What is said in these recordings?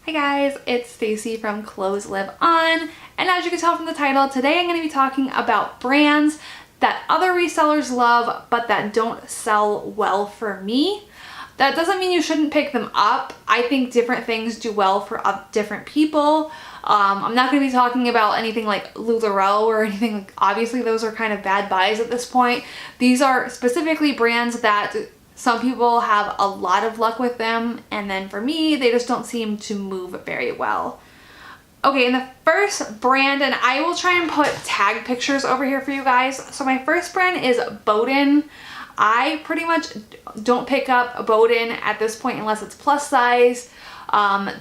Hi guys, it's Stacy from Clothes Live On, and as you can tell from the title, today I'm going to be talking about brands that other resellers love but that don't sell well for me. That doesn't mean you shouldn't pick them up. I think different things do well for different people. I'm not going to be talking about anything like LuLaRoe or anything. Obviously those are kind of bad buys at this point. These are specifically brands that some people have a lot of luck with them, and then for me, they just don't seem to move very well. Okay, and the first brand, and I will try and put tag pictures over here for you guys. So my first brand is Boden. I pretty much don't pick up Boden at this point unless it's plus size.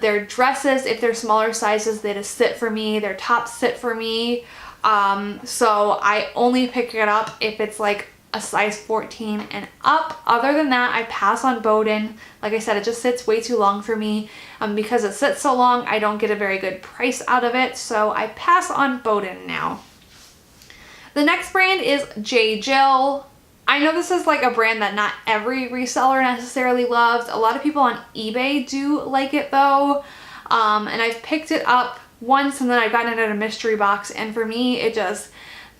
Their dresses, if they're smaller sizes, they just sit for me. Their tops sit for me. So I only pick it up if it's like a size 14 and up. Other than that, I pass on Boden. Like I said, it just sits way too long for me. Because it sits so long, I don't get a very good price out of it, so I pass on Boden now. The next brand is J. Jill. I know this is like a brand that not every reseller necessarily loves. A lot of people on eBay do like it though. And I've picked it up once and then I've gotten it in a mystery box, and for me, it just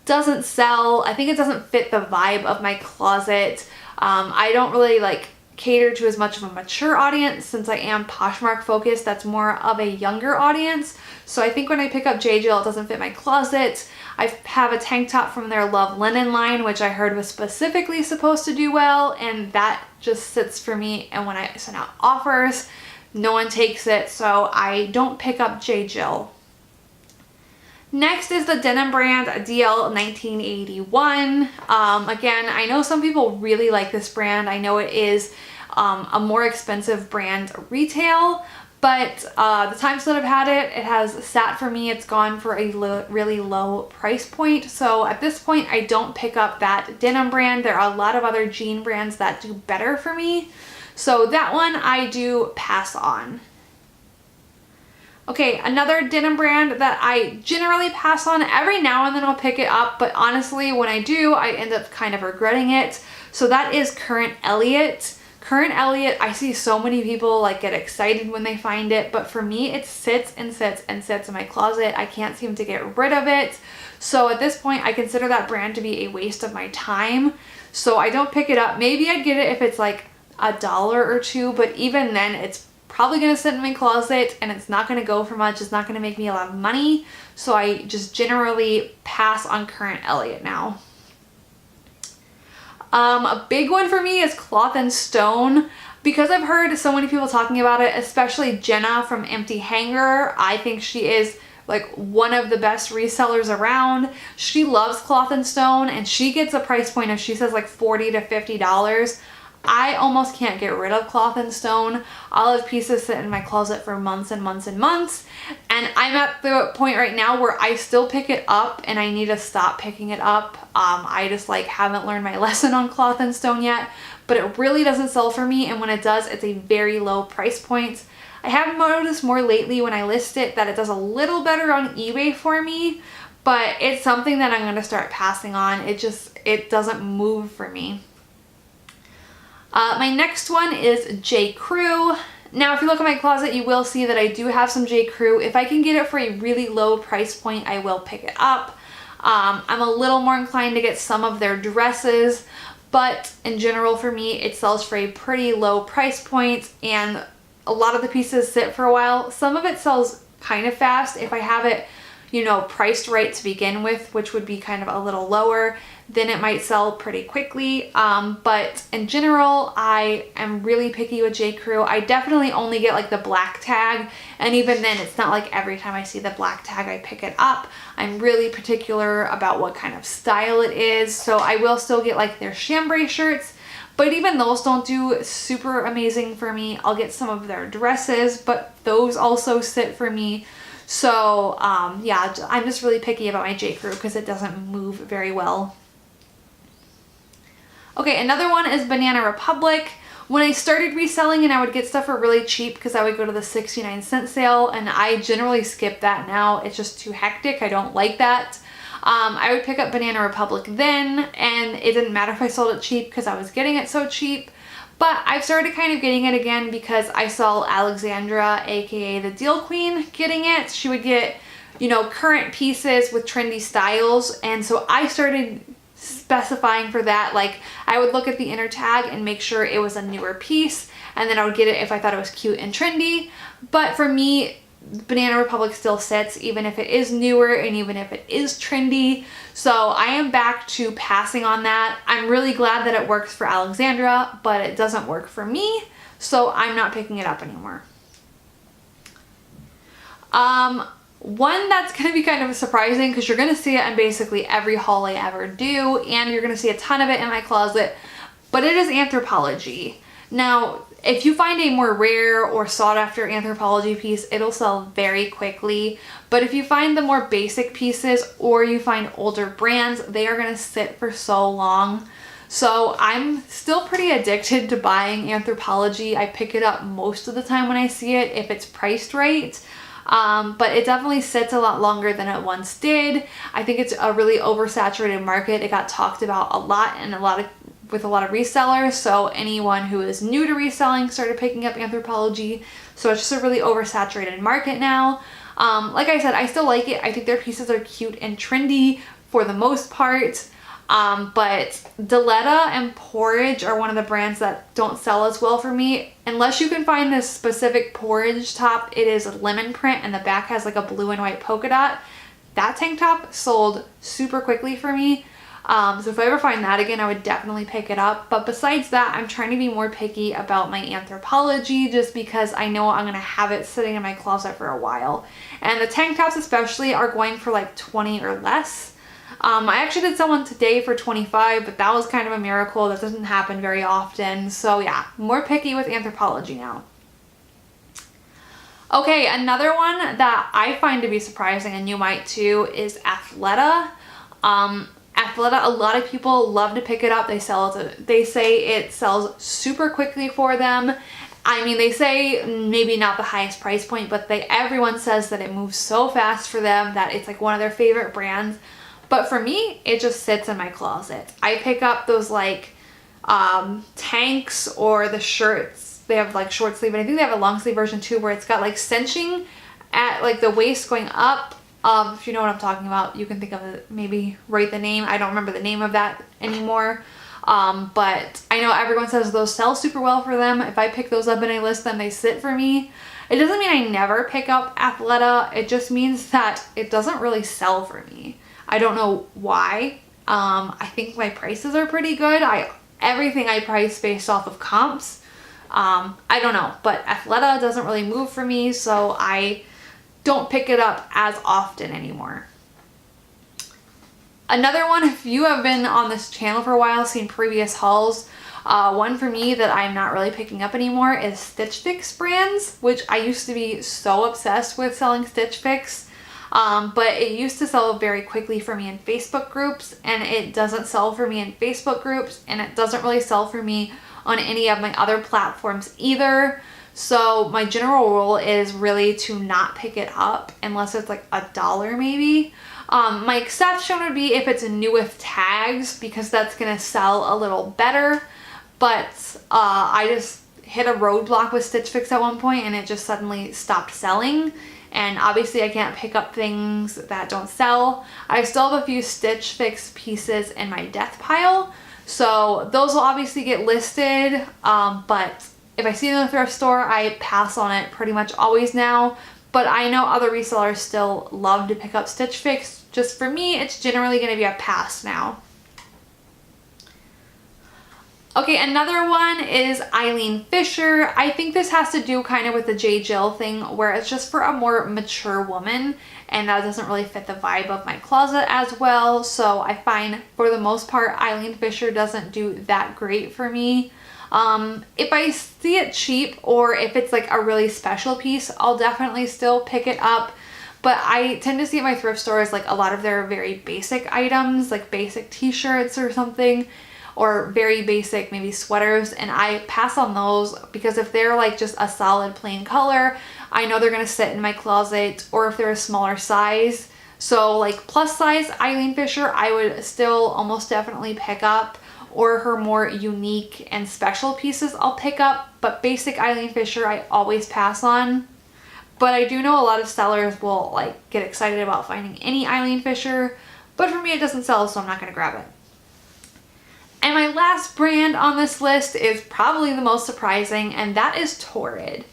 doesn't sell. I think it doesn't fit the vibe of my closet. I don't really like cater to as much of a mature audience since I am Poshmark focused. That's more of a younger audience. So I think when I pick up J. Jill, it doesn't fit my closet. I have a tank top from their Love Linen line, which I heard was specifically supposed to do well, and that just sits for me. And when I send out offers, no one takes it, so I don't pick up J. Jill. Next is the denim brand DL 1981. Again, I know some people really like this brand. I know it is a more expensive brand retail, but the times that I've had it, it has sat for me. It's gone for a really low price point. So at this point, I don't pick up that denim brand. There are a lot of other jean brands that do better for me. So that one I do pass on. Okay, another denim brand that I generally pass on. Every now and then I'll pick it up, but honestly, when I do, I end up kind of regretting it. So that is Current Elliott. Current Elliott, I see so many people like get excited when they find it, but for me, it sits and sits and sits in my closet. I can't seem to get rid of it. So at this point, I consider that brand to be a waste of my time. So I don't pick it up. Maybe I'd get it if it's like $1 or $2, but even then, it's probably going to sit in my closet and it's not going to go for much. It's not going to make me a lot of money. So I just generally pass on Current Elliott now. A big one for me is Cloth & Stone. Because I've heard so many people talking about it, especially Jenna from Empty Hanger. I think she is like one of the best resellers around. She loves Cloth & Stone and she gets a price point of, she says like $40 to $50. I almost can't get rid of Cloth & Stone. I'll have pieces sit in my closet for months and months and months. And I'm at the point right now where I still pick it up and I need to stop picking it up. I just like haven't learned my lesson on Cloth & Stone yet, but it really doesn't sell for me. And when it does, it's a very low price point. I have noticed more lately when I list it that it does a little better on eBay for me, but it's something that I'm going to start passing on. It doesn't move for me. My next one is J. Crew. Now, if you look at my closet, you will see that I do have some J. Crew. If I can get it for a really low price point, I will pick it up. I'm a little more inclined to get some of their dresses, but in general for me, it sells for a pretty low price point, and a lot of the pieces sit for a while. Some of it sells kind of fast if I have it, you know, priced right to begin with, which would be kind of a little lower, then it might sell pretty quickly. But in general, I am really picky with J. Crew. I definitely only get like the black tag, and even then it's not like every time I see the black tag I pick it up. I'm really particular about what kind of style it is, so I will still get like their chambray shirts, but even those don't do super amazing for me. I'll get some of their dresses, but those also sit for me. So yeah, I'm just really picky about my J. Crew because it doesn't move very well. Okay, another one is Banana Republic. When I started reselling and I would get stuff for really cheap because I would go to the 69-cent sale, and I generally skip that now. It's just too hectic. I don't like that. I would pick up Banana Republic then, and it didn't matter if I sold it cheap because I was getting it so cheap. But I've started kind of getting it again because I saw Alexandra, aka the Deal Queen, getting it. She would get, you know, current pieces with trendy styles, and so I started specifying for that. Like, I would look at the inner tag and make sure it was a newer piece, and then I would get it if I thought it was cute and trendy. But for me, Banana Republic still sits even if it is newer and even if it is trendy. So I am back to passing on that. I'm really glad that it works for Alexandra, but it doesn't work for me, so I'm not picking it up anymore. One that's going to be kind of surprising, because you're going to see it in basically every haul I ever do, and you're going to see a ton of it in my closet, but it is Anthropologie. Now, if you find a more rare or sought after Anthropologie piece, it'll sell very quickly. But if you find the more basic pieces or you find older brands, they are going to sit for so long. So I'm still pretty addicted to buying Anthropologie. I pick it up most of the time when I see it if it's priced right. But it definitely sits a lot longer than it once did. I think it's a really oversaturated market. It got talked about a lot and with a lot of resellers, so anyone who is new to reselling started picking up Anthropologie. So it's just a really oversaturated market now. Like I said, I still like it. I think their pieces are cute and trendy for the most part. But Deletta and Porridge are one of the brands that don't sell as well for me. Unless you can find this specific Porridge top, it is a lemon print and the back has like a blue and white polka dot. That tank top sold super quickly for me. So if I ever find that again, I would definitely pick it up. But besides that, I'm trying to be more picky about my Anthropologie just because I know I'm going to have it sitting in my closet for a while. And the tank tops especially are going for like 20 or less. I actually did sell one today for 25, but that was kind of a miracle. That doesn't happen very often. So yeah, more picky with Anthropologie now. Okay, another one that I find to be surprising, and you might too, is Athleta. Athleta, a lot of people love to pick it up. They say it sells super quickly for them. I mean, they say maybe not the highest price point, but everyone says that it moves so fast for them that it's like one of their favorite brands. But for me, it just sits in my closet. I pick up those like tanks or the shirts. They have like short sleeve, and I think they have a long sleeve version too, where it's got like cinching at like the waist going up. If you know what I'm talking about, you can think of it, maybe write the name. I don't remember the name of that anymore. But I know everyone says those sell super well for them. If I pick those up and I list them, they sit for me. It doesn't mean I never pick up Athleta. It just means that it doesn't really sell for me. I don't know why. I think my prices are pretty good. Everything I price based off of comps. I don't know, but Athleta doesn't really move for me, so I don't pick it up as often anymore. Another one, if you have been on this channel for a while, seen previous hauls, one for me that I'm not really picking up anymore is Stitch Fix brands, which I used to be so obsessed with selling Stitch Fix. But it used to sell very quickly for me in Facebook groups, and it doesn't sell for me in Facebook groups, and it doesn't really sell for me on any of my other platforms either. So my general rule is really to not pick it up unless it's like $1 maybe. My exception would be if it's new with tags, because that's gonna sell a little better. But I just hit a roadblock with Stitch Fix at one point and it just suddenly stopped selling. And obviously I can't pick up things that don't sell. I still have a few Stitch Fix pieces in my death pile, so those will obviously get listed, but if I see it in the thrift store, I pass on it pretty much always now. But I know other resellers still love to pick up Stitch Fix. Just for me, it's generally going to be a pass now. Okay, another one is Eileen Fisher. I think this has to do kind of with the J. Jill thing, where it's just for a more mature woman, and that doesn't really fit the vibe of my closet as well. So I find for the most part, Eileen Fisher doesn't do that great for me. If I see it cheap or if it's like a really special piece, I'll definitely still pick it up. But I tend to see at my thrift stores like a lot of their very basic items, like basic t-shirts or something, or very basic maybe sweaters, and I pass on those because if they're like just a solid plain color, I know they're gonna sit in my closet, or if they're a smaller size. So like plus size Eileen Fisher, I would still almost definitely pick up, or her more unique and special pieces I'll pick up, but basic Eileen Fisher I always pass on. But I do know a lot of sellers will like get excited about finding any Eileen Fisher, but for me it doesn't sell, so I'm not gonna grab it. And my last brand on this list is probably the most surprising, and that is Torrid.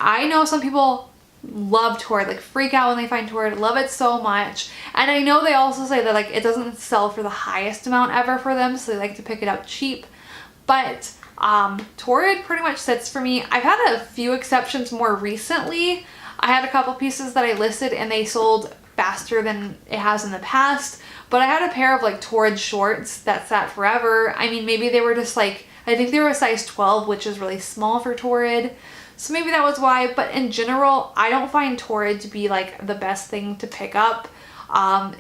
I know some people love Torrid, like freak out when they find Torrid, love it so much. And I know they also say that like it doesn't sell for the highest amount ever for them, so they like to pick it up cheap. But Torrid pretty much sits for me. I've had a few exceptions more recently. I had a couple pieces that I listed and they sold faster than it has in the past, but I had a pair of like Torrid shorts that sat forever. I mean, maybe they were just like, I think they were a size 12, which is really small for Torrid. So maybe that was why, but in general, I don't find Torrid to be like the best thing to pick up.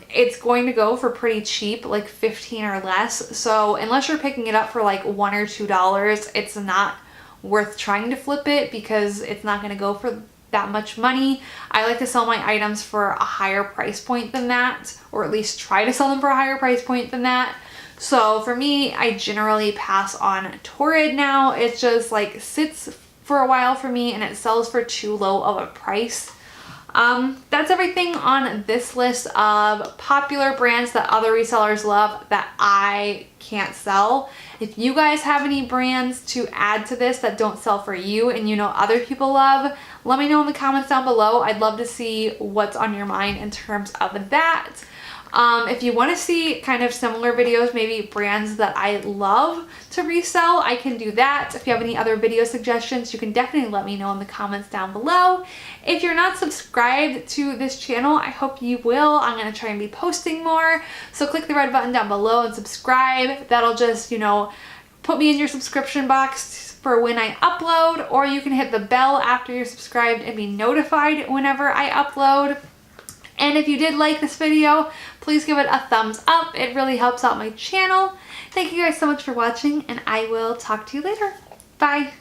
It's going to go for pretty cheap, like 15 or less. So unless you're picking it up for like $1 or $2, it's not worth trying to flip it because it's not going to go for that much money. I like to sell my items for a higher price point than that, or at least try to sell them for a higher price point than that. So for me, I generally pass on Torrid now. It just like sits for a while for me and it sells for too low of a price. That's everything on this list of popular brands that other resellers love that I can't sell. If you guys have any brands to add to this that don't sell for you and you know other people love, let me know in the comments down below. I'd love to see what's on your mind in terms of that. If you want to see kind of similar videos, maybe brands that I love to resell, I can do that. If you have any other video suggestions, you can definitely let me know in the comments down below. If you're not subscribed to this channel, I hope you will. I'm going to try and be posting more. So click the red button down below and subscribe. That'll just, you know, put me in your subscription box for when I upload, or you can hit the bell after you're subscribed and be notified whenever I upload. And if you did like this video, please give it a thumbs up. It really helps out my channel. Thank you guys so much for watching, and I will talk to you later. Bye.